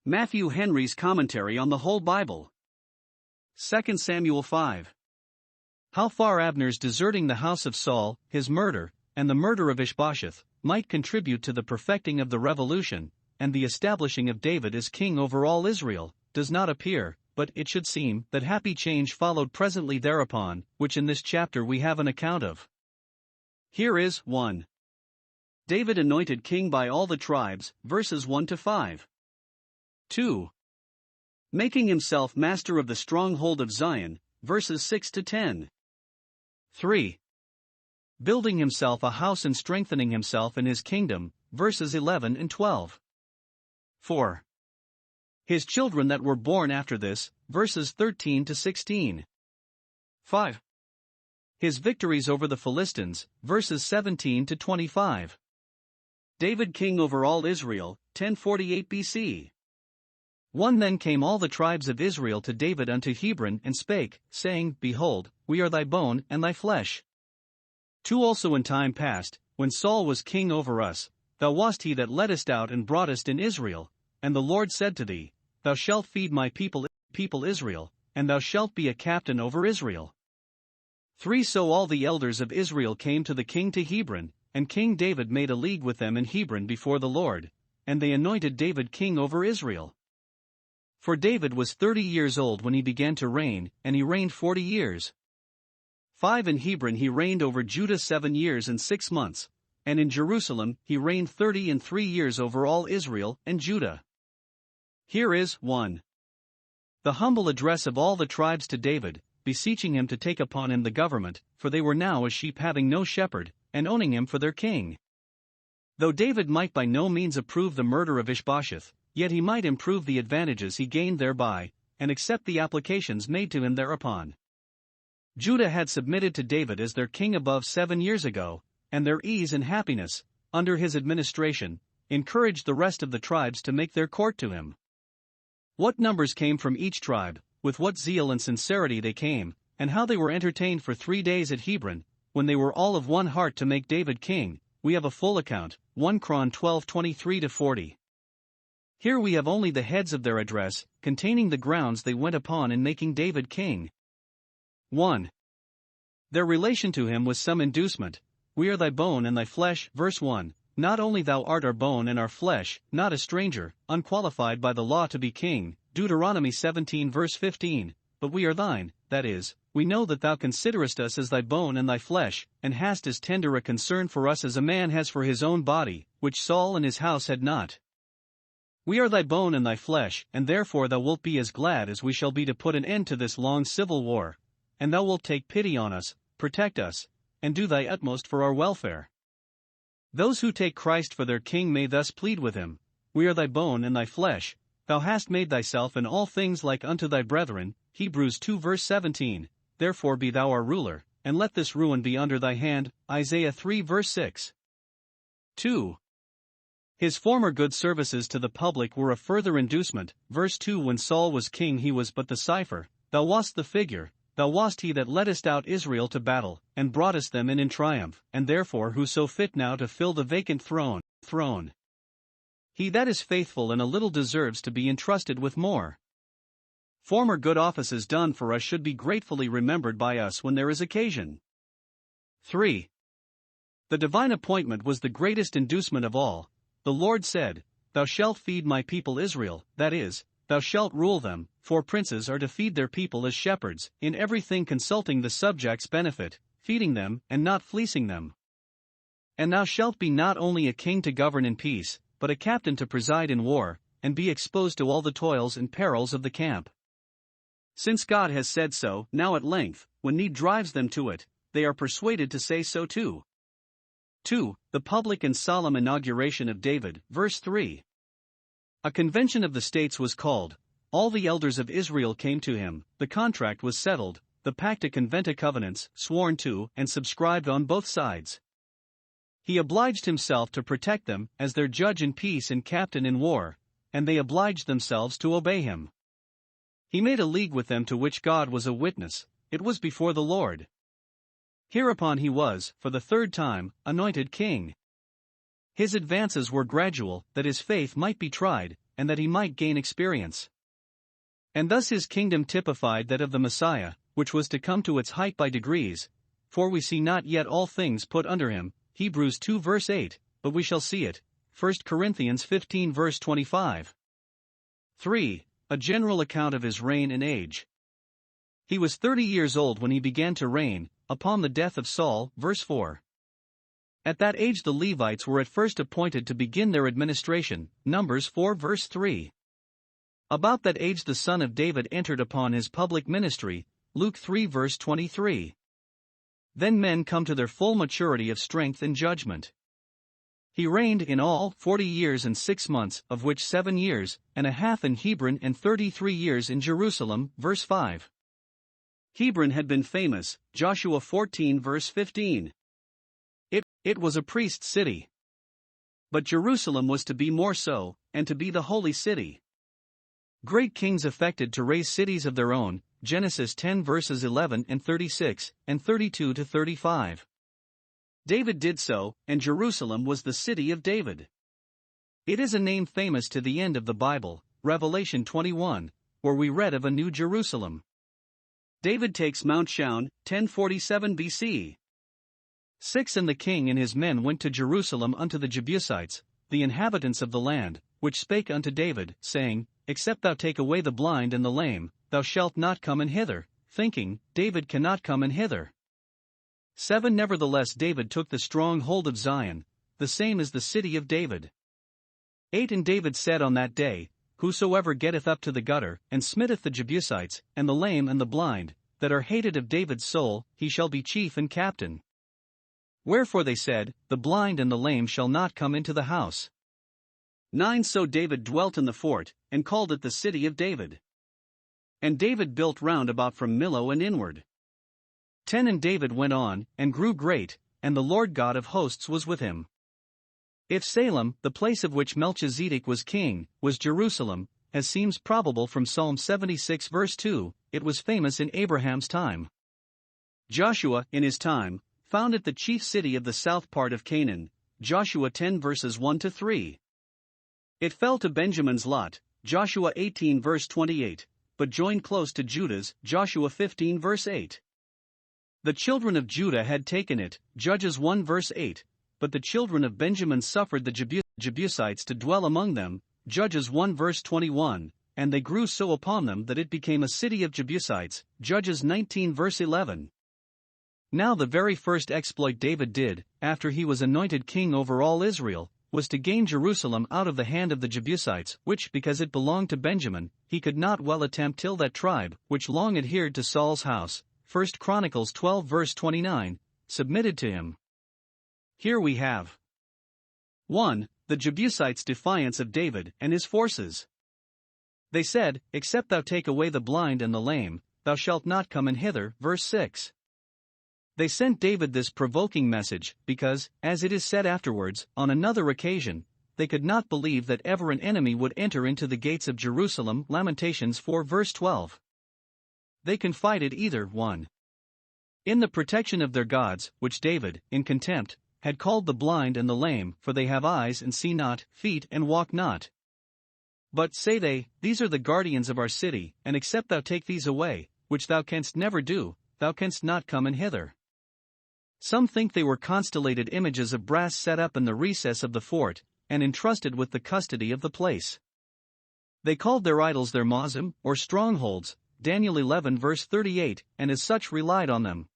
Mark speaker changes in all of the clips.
Speaker 1: Matthew Henry's Commentary on the Whole Bible. 2 Samuel 5. How far Abner's deserting the house of Saul, his murder, and the murder of Ishbosheth, might contribute to the perfecting of the revolution, and the establishing of David as king over all Israel, does not appear, but it should seem that happy change followed presently thereupon, which in this chapter we have an account of. Here is 1. David anointed king by all the tribes, verses 1 to 5. 2. Making himself master of the stronghold of Zion, verses 6 to 10. 3. Building himself a house and strengthening himself in his kingdom, verses 11 and 12. 4. His children that were born after this, verses 13 to 16. 5. His victories over the Philistines, verses 17 to 25. David king over all Israel, 1048 BC. 1 Then came all the tribes of Israel to David unto Hebron and spake, saying, Behold, we are thy bone and thy flesh. 2 Also in time past, when Saul was king over us, thou wast he that leddest out and broughtest in Israel, and the Lord said to thee, Thou shalt feed my people Israel, and thou shalt be a captain over Israel. 3 So all the elders of Israel came to the king to Hebron, and King David made a league with them in Hebron before the Lord, and they anointed David king over Israel. For David was 30 years old when he began to reign, and he reigned 40 years. 5 In Hebron he reigned over Judah 7 years and 6 months, and in Jerusalem he reigned 30 years over all Israel and Judah. Here is 1. The humble address of all the tribes to David, beseeching him to take upon him the government, for they were now as sheep having no shepherd, and owning him for their king. Though David might by no means approve the murder of Ishbosheth, yet he might improve the advantages he gained thereby, and accept the applications made to him thereupon. Judah had submitted to David as their king above 7 years ago, and their ease and happiness, under his administration, encouraged the rest of the tribes to make their court to him. What numbers came from each tribe, with what zeal and sincerity they came, and how they were entertained for 3 days at Hebron, when they were all of one heart to make David king, we have a full account, 1 Chron 12:23-40. Here we have only the heads of their address, containing the grounds they went upon in making David king. 1. Their relation to him was some inducement. We are thy bone and thy flesh, verse 1. Not only thou art our bone and our flesh, not a stranger, unqualified by the law to be king, Deuteronomy 17 verse 15, but we are thine, that is, we know that thou considerest us as thy bone and thy flesh, and hast as tender a concern for us as a man has for his own body, which Saul and his house had not. We are thy bone and thy flesh, and therefore thou wilt be as glad as we shall be to put an end to this long civil war, and thou wilt take pity on us, protect us, and do thy utmost for our welfare. Those who take Christ for their king may thus plead with him, We are thy bone and thy flesh, thou hast made thyself in all things like unto thy brethren, Hebrews 2 verse 17, therefore be thou our ruler, and let this ruin be under thy hand, Isaiah 3 verse 6. 2. His former good services to the public were a further inducement, verse 2 When Saul was king he was but the cipher, thou wast the figure, thou wast he that leddest out Israel to battle, and broughtest them in triumph, and therefore who so fit now to fill the vacant throne. He that is faithful in a little deserves to be entrusted with more. Former good offices done for us should be gratefully remembered by us when there is occasion. 3. The divine appointment was the greatest inducement of all. The Lord said, Thou shalt feed my people Israel, that is, thou shalt rule them, for princes are to feed their people as shepherds, in everything consulting the subjects' benefit, feeding them, and not fleecing them. And thou shalt be not only a king to govern in peace, but a captain to preside in war, and be exposed to all the toils and perils of the camp. Since God has said so, now at length, when need drives them to it, they are persuaded to say so too. 2. The public and solemn inauguration of David, verse 3. A convention of the states was called, all the elders of Israel came to him, the contract was settled, the pacta conventa covenants, sworn to and subscribed on both sides. He obliged himself to protect them, as their judge in peace and captain in war, and they obliged themselves to obey him. He made a league with them to which God was a witness, it was before the Lord. Hereupon he was, for the 3rd time, anointed king. His advances were gradual, that his faith might be tried, and that he might gain experience. And thus his kingdom typified that of the Messiah, which was to come to its height by degrees, for we see not yet all things put under him, Hebrews 2 verse 8, but we shall see it, 1 Corinthians 15 verse 25. 3. A general account of his reign and age. He was 30 years old when he began to reign, upon the death of Saul, verse 4. At that age the Levites were at first appointed to begin their administration, Numbers 4 verse 3. About that age the son of David entered upon his public ministry, Luke 3 verse 23. Then men come to their full maturity of strength and judgment. He reigned in all 40 years and 6 months, of which 7 years and a half in Hebron and 33 years in Jerusalem, verse 5. Hebron had been famous, Joshua 14 verse 15. It was a priest's city. But Jerusalem was to be more so, and to be the holy city. Great kings affected to raise cities of their own, Genesis 10 verses 11 and 36, and 32 to 35. David did so, and Jerusalem was the city of David. It is a name famous to the end of the Bible, Revelation 21, where we read of a new Jerusalem. David takes Mount Shaun, 1047 BC. 6 And the king and his men went to Jerusalem unto the Jebusites, the inhabitants of the land, which spake unto David, saying, Except thou take away the blind and the lame, thou shalt not come in hither, thinking, David cannot come in hither. 7 Nevertheless David took the strong hold of Zion, the same as the city of David. 8 And David said on that day, Whosoever getteth up to the gutter, and smitteth the Jebusites, and the lame and the blind, that are hated of David's soul, he shall be chief and captain. Wherefore they said, The blind and the lame shall not come into the house. 9 So David dwelt in the fort, and called it the city of David. And David built round about from Millo and inward. 10 And David went on, and grew great, and the Lord God of hosts was with him. If Salem, the place of which Melchizedek was king, was Jerusalem, as seems probable from Psalm 76 verse 2, it was famous in Abraham's time. Joshua, in his time, found it the chief city of the south part of Canaan, Joshua 10 verses 1 to 3. It fell to Benjamin's lot, Joshua 18 verse 28, but joined close to Judah's, Joshua 15 verse 8. The children of Judah had taken it, Judges 1 verse 8, but the children of Benjamin suffered the Jebusites to dwell among them, Judges 1 verse 21, and they grew so upon them that it became a city of Jebusites, Judges 19 verse 11. Now the very first exploit David did, after he was anointed king over all Israel, was to gain Jerusalem out of the hand of the Jebusites, which because it belonged to Benjamin, he could not well attempt till that tribe, which long adhered to Saul's house, 1 Chronicles 12 verse 29, submitted to him. Here we have 1. The Jebusites' defiance of David and his forces. They said, Except thou take away the blind and the lame, thou shalt not come in hither, verse 6. They sent David this provoking message, because, as it is said afterwards, on another occasion, they could not believe that ever an enemy would enter into the gates of Jerusalem, Lamentations 4 verse 12. They confided either 1. In the protection of their gods, which David, in contempt, had called the blind and the lame, for they have eyes and see not, feet and walk not. But, say they, these are the guardians of our city, and except thou take these away, which thou canst never do, thou canst not come in hither. Some think they were constellated images of brass set up in the recess of the fort, and entrusted with the custody of the place. They called their idols their mawsim, or strongholds, Daniel 11 verse 38, and as such relied on them.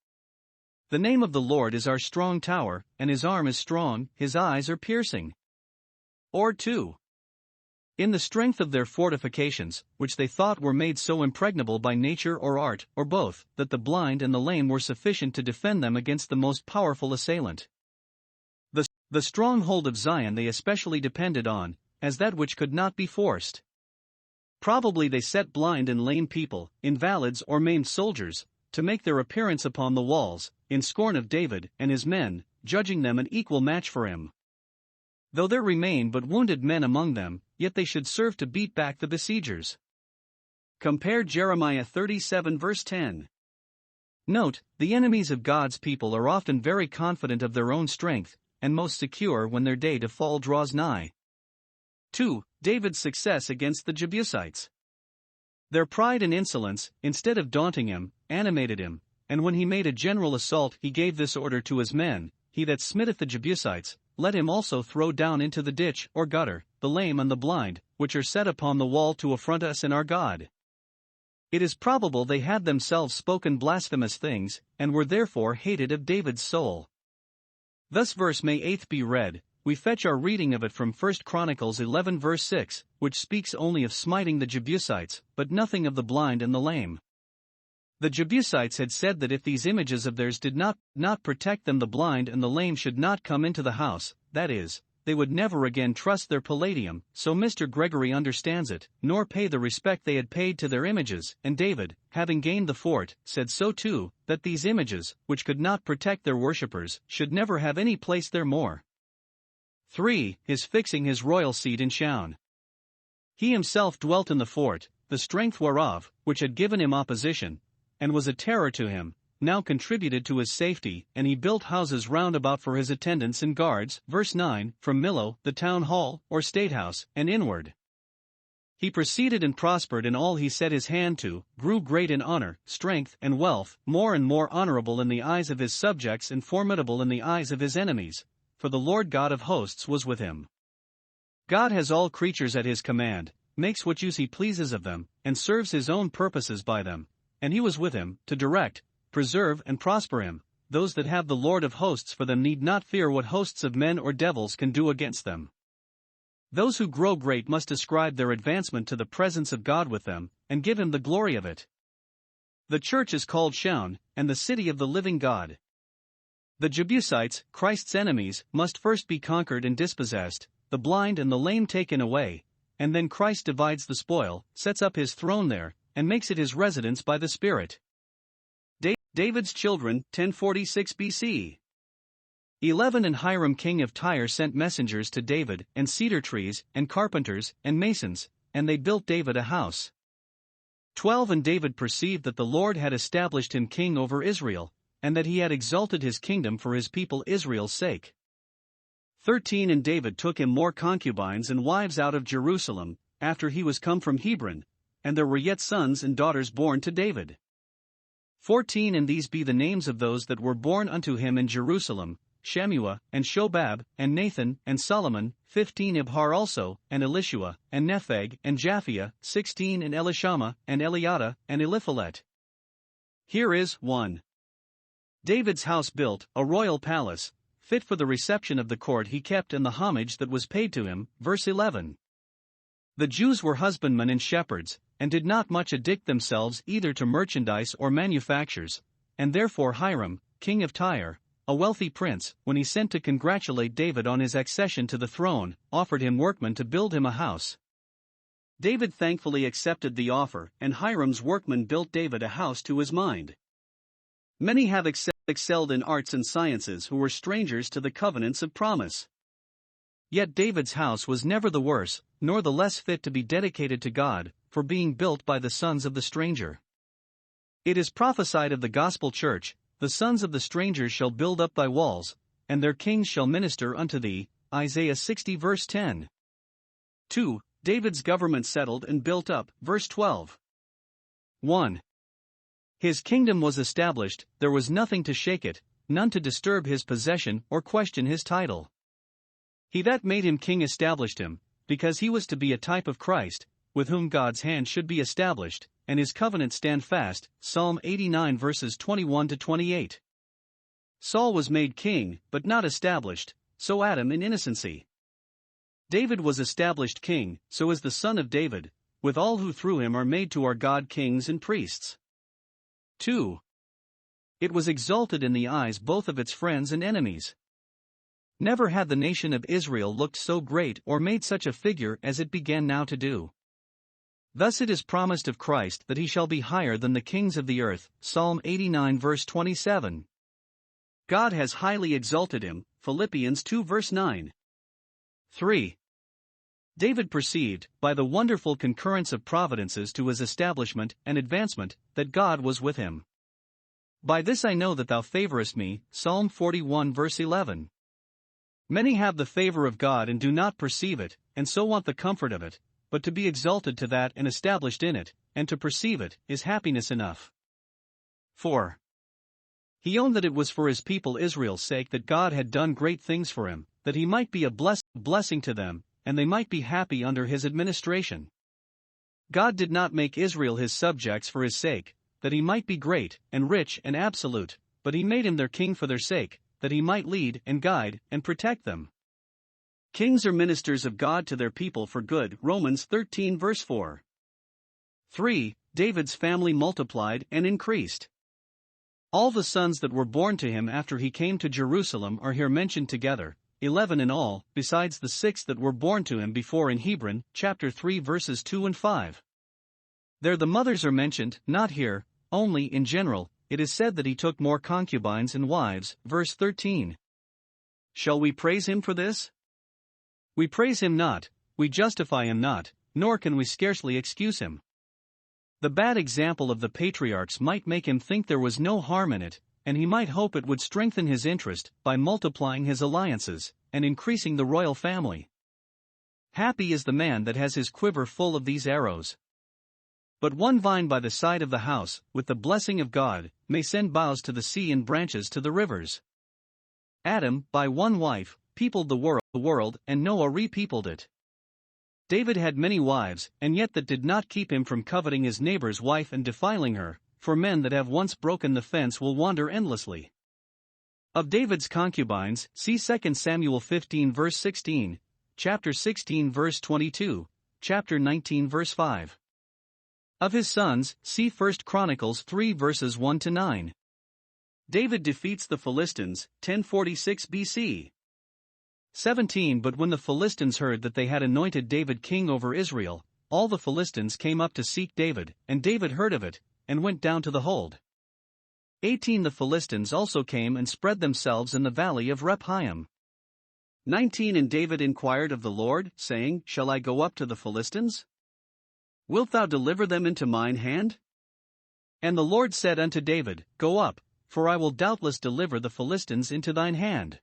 Speaker 1: The name of the Lord is our strong tower, and his arm is strong, his eyes are piercing. Or 2. In the strength of their fortifications, which they thought were made so impregnable by nature or art, or both, that the blind and the lame were sufficient to defend them against the most powerful assailant. The stronghold of Zion they especially depended on, as that which could not be forced. Probably they set blind and lame people, invalids or maimed soldiers, to make their appearance upon the walls, in scorn of David and his men, judging them an equal match for him. Though there remain but wounded men among them, yet they should serve to beat back the besiegers. Compare Jeremiah 37 verse 10. Note, the enemies of God's people are often very confident of their own strength, and most secure when their day to fall draws nigh. 2. David's success against the Jebusites. Their pride and insolence, instead of daunting him, animated him, and when he made a general assault he gave this order to his men: He that smitteth the Jebusites, let him also throw down into the ditch or gutter the lame and the blind, which are set upon the wall to affront us and our God. It is probable they had themselves spoken blasphemous things, and were therefore hated of David's soul. Thus verse May 8 be read. We fetch our reading of it from 1 Chronicles 11 verse 6, which speaks only of smiting the Jebusites, but nothing of the blind and the lame. The Jebusites had said that if these images of theirs did not protect them, the blind and the lame should not come into the house, that is, they would never again trust their palladium, so Mr. Gregory understands it, nor pay the respect they had paid to their images, and David, having gained the fort, said so too, that these images, which could not protect their worshippers, should never have any place there more. 3. His fixing his royal seat in Shaun. He himself dwelt in the fort, the strength whereof, which had given him opposition, and was a terror to him, now contributed to his safety, and he built houses round about for his attendants and guards. Verse 9, from Millo, the town hall, or state house, and inward. He proceeded and prospered in all he set his hand to, grew great in honor, strength, and wealth, more and more honorable in the eyes of his subjects and formidable in the eyes of his enemies, for the Lord God of hosts was with him. God has all creatures at his command, makes what use he pleases of them, and serves his own purposes by them, and he was with him, to direct, preserve and prosper him. Those that have the Lord of hosts for them need not fear what hosts of men or devils can do against them. Those who grow great must ascribe their advancement to the presence of God with them, and give him the glory of it. The church is called Shaun, and the city of the living God. The Jebusites, Christ's enemies, must first be conquered and dispossessed, the blind and the lame taken away, and then Christ divides the spoil, sets up his throne there, and makes it his residence by the Spirit. David's children, 1046 BC. 11 And Hiram king of Tyre sent messengers to David, and cedar trees, and carpenters, and masons, and they built David a house. 12 And David perceived that the Lord had established him king over Israel, and that he had exalted his kingdom for his people Israel's sake. 13 And David took him more concubines and wives out of Jerusalem, after he was come from Hebron, and there were yet sons and daughters born to David. 14 And these be the names of those that were born unto him in Jerusalem: Shammua, and Shobab, and Nathan, and Solomon. 15 Ibhar also, and Elishua, and Nepheg, and Japhia. 16 And Elishama, and Eliada, and Eliphalet. Here is 1. David's house built, a royal palace, fit for the reception of the court he kept and the homage that was paid to him. Verse 11. The Jews were husbandmen and shepherds, and did not much addict themselves either to merchandise or manufactures, and therefore Hiram, king of Tyre, a wealthy prince, when he sent to congratulate David on his accession to the throne, offered him workmen to build him a house. David thankfully accepted the offer, and Hiram's workmen built David a house to his mind. Many have excelled in arts and sciences who were strangers to the covenants of promise. Yet David's house was never the worse, nor the less fit to be dedicated to God, for being built by the sons of the stranger. It is prophesied of the gospel church, the sons of the strangers shall build up thy walls, and their kings shall minister unto thee. Isaiah 60 verse 10. 2. David's government settled and built up. Verse 12. 1. His kingdom was established, there was nothing to shake it, none to disturb his possession or question his title. He that made him king established him, because he was to be a type of Christ, with whom God's hand should be established, and his covenant stand fast. Psalm 89 verses 21 to 28. Saul was made king, but not established, so Adam in innocency. David was established king, so is the son of David, with all who through him are made to our God kings and priests. 2. It was exalted in the eyes both of its friends and enemies. Never had the nation of Israel looked so great or made such a figure as it began now to do. Thus it is promised of Christ that he shall be higher than the kings of the earth. Psalm 89 verse 27. God has highly exalted him. Philippians 2 verse 9. 3. David perceived, by the wonderful concurrence of providences to his establishment and advancement, that God was with him. By this I know that thou favorest me. Psalm 41 verse 11. Many have the favor of God and do not perceive it, and so want the comfort of it, but to be exalted to that and established in it, and to perceive it, is happiness enough. 4. He owned that it was for his people Israel's sake that God had done great things for him, that he might be a blessing to them, and they might be happy under his administration. God did not make Israel his subjects for his sake, that he might be great, and rich, and absolute, but he made him their king for their sake, that he might lead, and guide, and protect them. Kings are ministers of God to their people for good. Romans 13 verse 4. 3. David's family multiplied and increased. All the sons that were born to him after he came to Jerusalem are here mentioned together, 11 in all, besides the 6 that were born to him before in Hebron, chapter 3 verses 2 and 5. There the mothers are mentioned, not here, only in general. It is said that he took more concubines and wives, verse 13. Shall we praise him for this? We praise him not, we justify him not, nor can we scarcely excuse him. The bad example of the patriarchs might make him think there was no harm in it, and he might hope it would strengthen his interest by multiplying his alliances, and increasing the royal family. Happy is the man that has his quiver full of these arrows. But one vine by the side of the house, with the blessing of God, may send boughs to the sea and branches to the rivers. Adam, by one wife, peopled the world, and Noah repeopled it. David had many wives, and yet that did not keep him from coveting his neighbor's wife and defiling her, for men that have once broken the fence will wander endlessly. Of David's concubines, see 2 Samuel 15 verse 16, chapter 16 verse 22, chapter 19 verse 5. Of his sons, see 1 Chronicles 3 verses 1 to 9. David defeats the Philistines, 1046 BC. 17 But when the Philistines heard that they had anointed David king over Israel, all the Philistines came up to seek David, and David heard of it, and went down to the hold. 18 The Philistines also came and spread themselves in the valley of Rephaim. 19 And David inquired of the Lord, saying, Shall I go up to the Philistines? Wilt thou deliver them into mine hand? And the Lord said unto David, Go up, for I will doubtless deliver the Philistines into thine hand.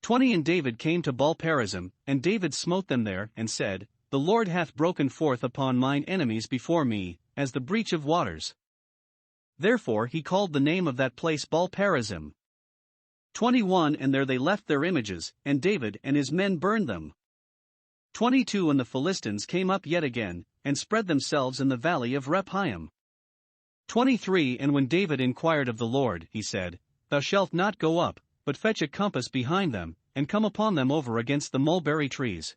Speaker 1: 20 And David came to Baal-perazim, and David smote them there, and said, The Lord hath broken forth upon mine enemies before me, as the breach of waters. Therefore he called the name of that place Baal-perazim. 21 And there they left their images, and David and his men burned them. 22 And the Philistines came up yet again, and spread themselves in the valley of Rephaim. 23 And when David inquired of the Lord, he said, Thou shalt not go up, but fetch a compass behind them, and come upon them over against the mulberry trees.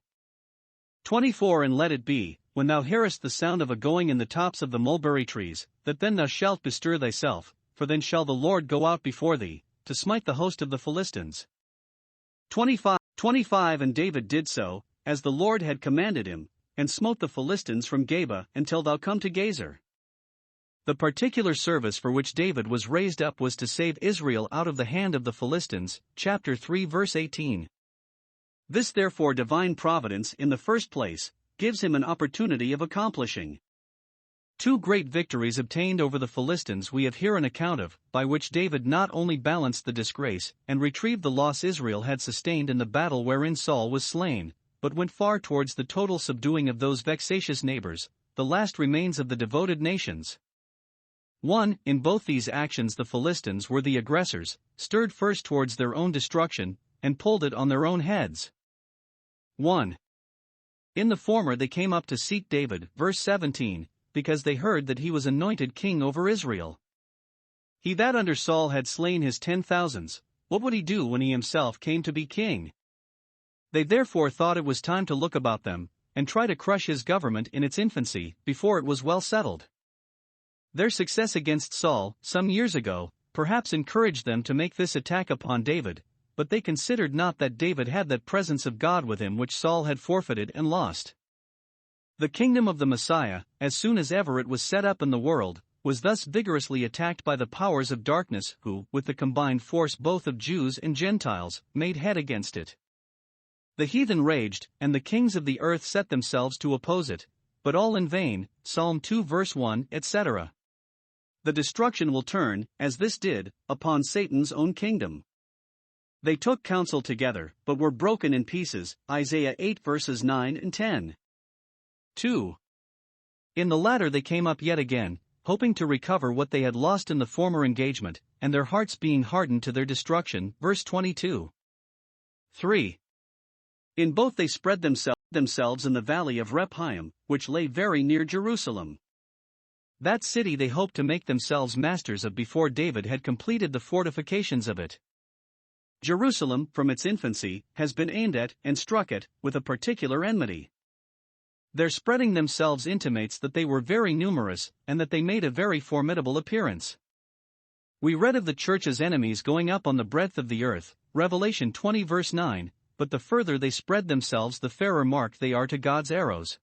Speaker 1: 24 And let it be, when thou hearest the sound of a going in the tops of the mulberry trees, that then thou shalt bestir thyself, for then shall the Lord go out before thee, to smite the host of the Philistines. 25 And David did so, as the Lord had commanded him, and smote the Philistines from Geba until thou come to Gezer. The particular service for which David was raised up was to save Israel out of the hand of the Philistines, chapter 3 verse 18. This therefore divine providence, in the first place, gives him an opportunity of accomplishing. 2 great victories obtained over the Philistines we have here an account of, by which David not only balanced the disgrace and retrieved the loss Israel had sustained in the battle wherein Saul was slain, but went far towards the total subduing of those vexatious neighbors, the last remains of the devoted nations. 1. In both these actions the Philistines were the aggressors, stirred first towards their own destruction, and pulled it on their own heads. 1. In the former they came up to seek David, verse 17, because they heard that he was anointed king over Israel. He that under Saul had slain his 10,000s, what would he do when he himself came to be king? They therefore thought it was time to look about them, and try to crush his government in its infancy, before it was well settled. Their success against Saul, some years ago, perhaps encouraged them to make this attack upon David, but they considered not that David had that presence of God with him which Saul had forfeited and lost. The kingdom of the Messiah, as soon as ever it was set up in the world, was thus vigorously attacked by the powers of darkness, who, with the combined force both of Jews and Gentiles, made head against it. The heathen raged, and the kings of the earth set themselves to oppose it, but all in vain, Psalm 2 verse 1, etc. The destruction will turn, as this did, upon Satan's own kingdom. They took counsel together, but were broken in pieces. Isaiah 8 verses 9 and 10. 2. In the latter they came up yet again, hoping to recover what they had lost in the former engagement, and their hearts being hardened to their destruction. Verse 22. 3. In both they spread themselves in the valley of Rephaim, which lay very near Jerusalem. That city they hoped to make themselves masters of before David had completed the fortifications of it. Jerusalem, from its infancy, has been aimed at and struck at with a particular enmity. Their spreading themselves intimates that they were very numerous, and that they made a very formidable appearance. We read of the church's enemies going up on the breadth of the earth, Revelation 20 verse 9, but the further they spread themselves the fairer mark they are to God's arrows.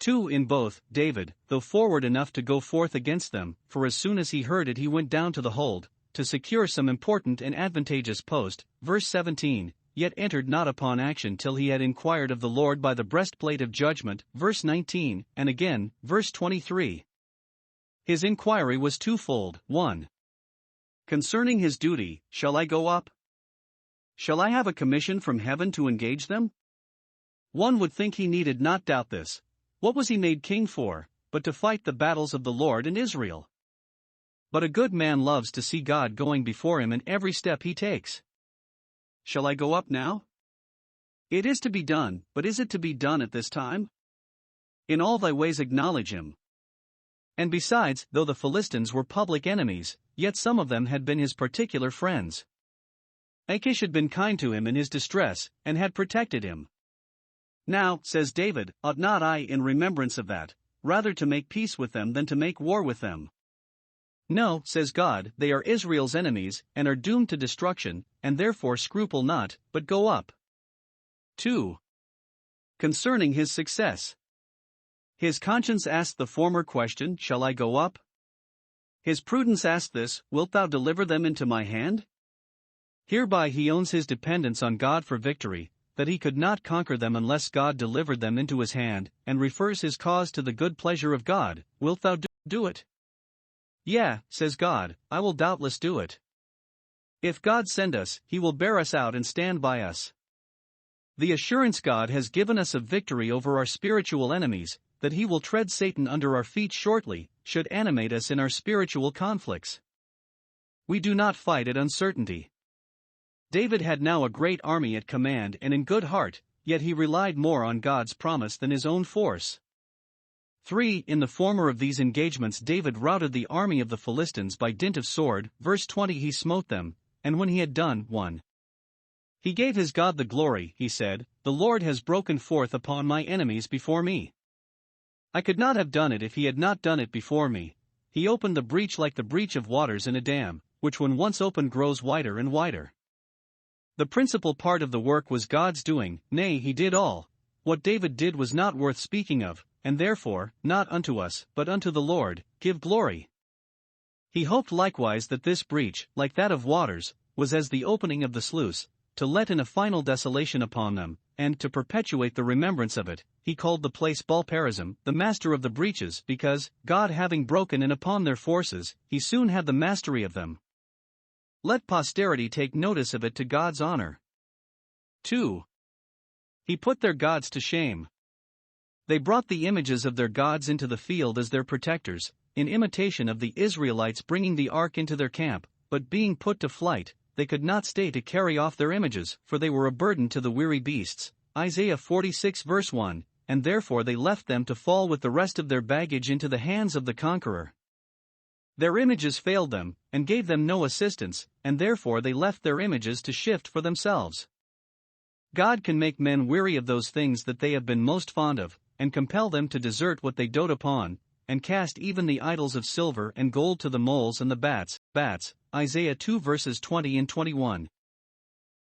Speaker 1: 2. In both, David, though forward enough to go forth against them, for as soon as he heard it he went down to the hold, to secure some important and advantageous post, verse 17, yet entered not upon action till he had inquired of the Lord by the breastplate of judgment, verse 19, and again, verse 23. His inquiry was twofold. 1. Concerning his duty, shall I go up? Shall I have a commission from heaven to engage them? One would think he needed not doubt this. What was he made king for, but to fight the battles of the Lord and Israel? But a good man loves to see God going before him in every step he takes. Shall I go up now? It is to be done, but is it to be done at this time? In all thy ways acknowledge him. And besides, though the Philistines were public enemies, yet some of them had been his particular friends. Achish had been kind to him in his distress, and had protected him. Now, says David, ought not I, in remembrance of that, rather to make peace with them than to make war with them? No, says God, they are Israel's enemies, and are doomed to destruction, and therefore scruple not, but go up. 2. Concerning his success. His conscience asked the former question, shall I go up? His prudence asked this, wilt thou deliver them into my hand? Hereby he owns his dependence on God for victory, that he could not conquer them unless God delivered them into his hand, and refers his cause to the good pleasure of God. Wilt thou do it? Yea, says God, I will doubtless do it. If God send us, he will bear us out and stand by us. The assurance God has given us of victory over our spiritual enemies, that he will tread Satan under our feet shortly, should animate us in our spiritual conflicts. We do not fight at uncertainty. David had now a great army at command and in good heart, yet he relied more on God's promise than his own force. 3. In the former of these engagements David routed the army of the Philistines by dint of sword, verse 20 he smote them, and when he had done, 1. He gave his God the glory, he said, the Lord has broken forth upon my enemies before me. I could not have done it if he had not done it before me. He opened the breach like the breach of waters in a dam, which when once opened grows wider and wider. The principal part of the work was God's doing, nay, he did all. What David did was not worth speaking of, and therefore, not unto us, but unto the Lord, give glory. He hoped likewise that this breach, like that of waters, was as the opening of the sluice, to let in a final desolation upon them, and to perpetuate the remembrance of it. He called the place Baal-perazim, the master of the breaches, because, God having broken in upon their forces, he soon had the mastery of them. Let posterity take notice of it to God's honor. 2. He put their gods to shame. They brought the images of their gods into the field as their protectors, in imitation of the Israelites bringing the ark into their camp, but being put to flight, they could not stay to carry off their images, for they were a burden to the weary beasts. Isaiah 46 verse 1, and therefore they left them to fall with the rest of their baggage into the hands of the conqueror. Their images failed them, and gave them no assistance, and therefore they left their images to shift for themselves. God can make men weary of those things that they have been most fond of, and compel them to desert what they dote upon, and cast even the idols of silver and gold to the moles and the bats. Isaiah 2 verses 20 and 21.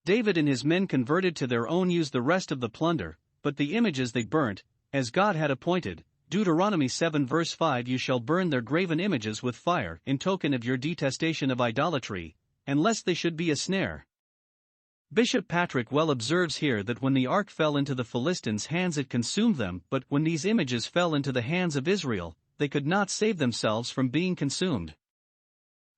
Speaker 1: David and his men converted to their own use the rest of the plunder, but the images they burnt, as God had appointed. Deuteronomy 7 verse 5 You shall burn their graven images with fire, in token of your detestation of idolatry, and lest they should be a snare. Bishop Patrick well observes here that when the ark fell into the Philistines' hands it consumed them, but when these images fell into the hands of Israel, they could not save themselves from being consumed.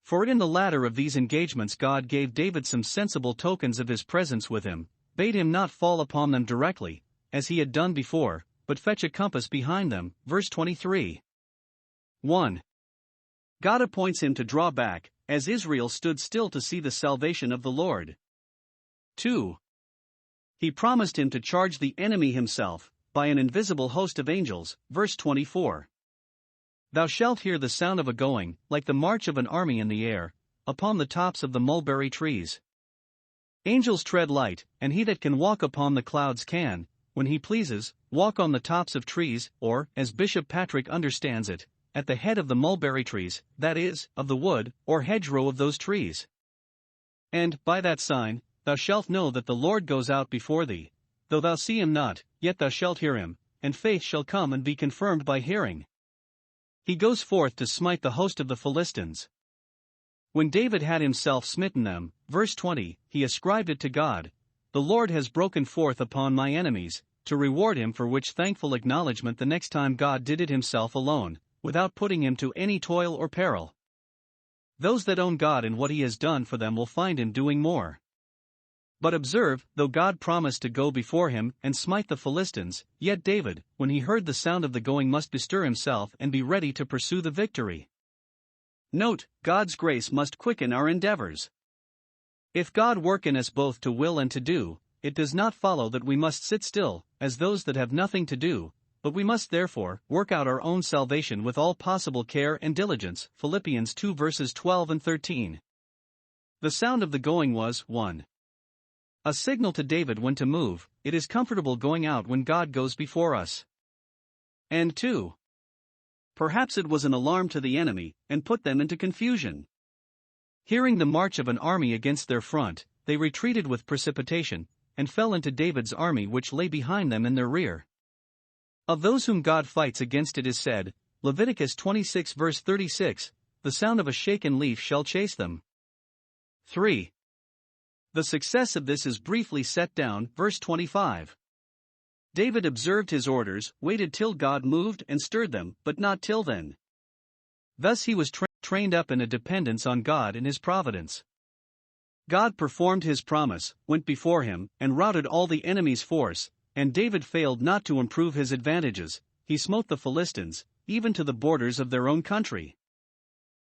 Speaker 1: For in the latter of these engagements God gave David some sensible tokens of his presence with him, bade him not fall upon them directly, as he had done before, but fetch a compass behind them. Verse 23. 1. God appoints him to draw back, as Israel stood still to see the salvation of the Lord. 2. He promised him to charge the enemy himself, by an invisible host of angels. Verse 24. Thou shalt hear the sound of a going, like the march of an army in the air, upon the tops of the mulberry trees. Angels tread light, and he that can walk upon the clouds can, when he pleases, walk on the tops of trees, or, as Bishop Patrick understands it, at the head of the mulberry trees, that is, of the wood, or hedgerow of those trees. And, by that sign, thou shalt know that the Lord goes out before thee. Though thou see him not, yet thou shalt hear him, and faith shall come and be confirmed by hearing. He goes forth to smite the host of the Philistines. When David had himself smitten them, verse 20, he ascribed it to God. The Lord has broken forth upon my enemies, to reward him, for which thankful acknowledgement the next time God did it himself alone, without putting him to any toil or peril. Those that own God and what he has done for them will find him doing more. But observe, though God promised to go before him and smite the Philistines, yet David, when he heard the sound of the going, must bestir himself and be ready to pursue the victory. Note, God's grace must quicken our endeavors. If God work in us both to will and to do, it does not follow that we must sit still, as those that have nothing to do, but we must therefore work out our own salvation with all possible care and diligence. Philippians 2 verses 12 and 13. The sound of the going was 1. A signal to David when to move. It is comfortable going out when God goes before us. And 2. Perhaps it was an alarm to the enemy, and put them into confusion. Hearing the march of an army against their front, they retreated with precipitation, and fell into David's army which lay behind them in their rear. Of those whom God fights against, it is said, Leviticus 26 verse 36, the sound of a shaken leaf shall chase them. 3. The success of this is briefly set down, verse 25. David observed his orders, waited till God moved and stirred them, but not till then. Thus he was trained up in a dependence on God and his providence. God performed his promise, went before him, and routed all the enemy's force, and David failed not to improve his advantages. He smote the Philistines, even to the borders of their own country.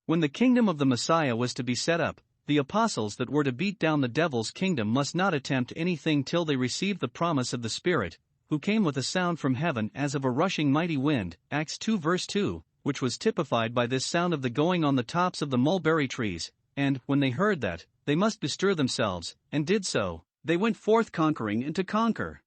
Speaker 1: When the kingdom of the Messiah was to be set up, the apostles that were to beat down the devil's kingdom must not attempt anything till they received the promise of the Spirit, who came with a sound from heaven as of a rushing mighty wind, Acts 2 verse 2, which was typified by this sound of the going on the tops of the mulberry trees, and, when they heard that, they must bestir themselves, and did so, they went forth conquering and to conquer.